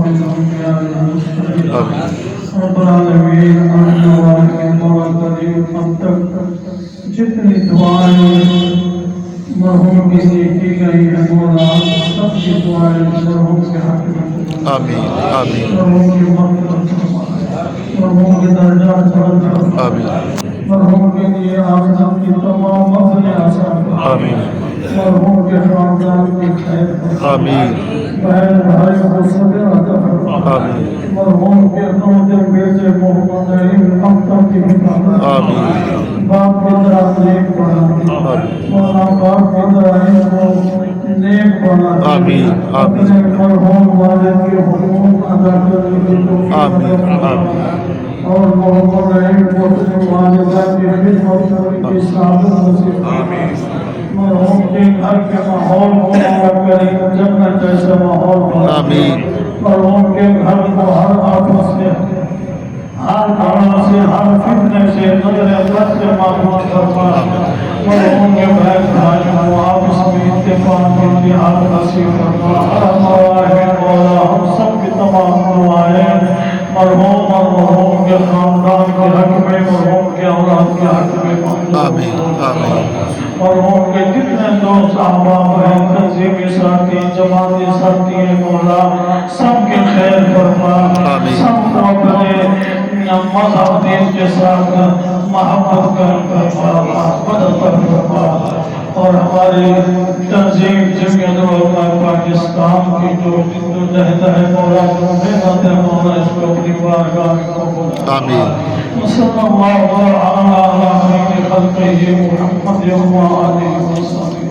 الأنبياء والمرسلين رب العالمین آنے والے مولا کریم ہم تک جتنی دعائیں مرحوم کی کی گئی ہے مولا سب کی دعائیں مرحوم کے حق میں آمین آمین مرحوم کی مغفرت فرمائے مرحوم کے درجات بلند فرمائے آمین مرحوم کے لیے آخرت کی تمام مغفرتیں آسان فرمائے آمین مرحوم کے خاندان کی خیر فرمائے آمین بہن بھائی کو صبر عطا فرمائے آمین مرحوم کے نوجر بیٹے محمد نعیم اختر کی حفاظت آمین باپ کی طرح نیک بنا مولا باپ کی طرح ان کو نیک بنا آمین آمین اپنے مرحوم والد کے حقوق ادا کرنے کی توفیق آمین عطا آمین فرمائے اور محمد نعیم کو اپنے والدہ کی خدمت کرنے کی سعادت نصیب فرمائے مرحوم کے گھر کے ماحول کو مولا کریم جنت جیسا ماحول بنا آمین مرحوم کے گھر کو ہر آفت سے ہر بلا سے ہر فتنے سے نظر بد سے محفوظ فرما مرحوم کے بہن بھائی کو آپس میں اتفاق اور اتحاد نصیب فرما مولا ہم سب کی تمام دعائیں مرحوم اور مرحوم کے خاندان کے حق میں مرحوم کے اولاد کے حق میں آمین آمین مرحوم کے جتنے دوست احباب ہیں تنظیمی ساتھی جماعتی ساتھی مولا سب کے خیر فرما سب کو اپنے مذہب دین کے ساتھ محبت فرما مدد فرما اور ہماری تنظیم جمعیت علماء پاکستان کی جو جدوجہد ہے مولا جو محنت ہے مولا اس کو اپنی بارگاہ میں قبول آمین صلی اللہ علیہ خیر خلقہ محمد و آلہ وسلم.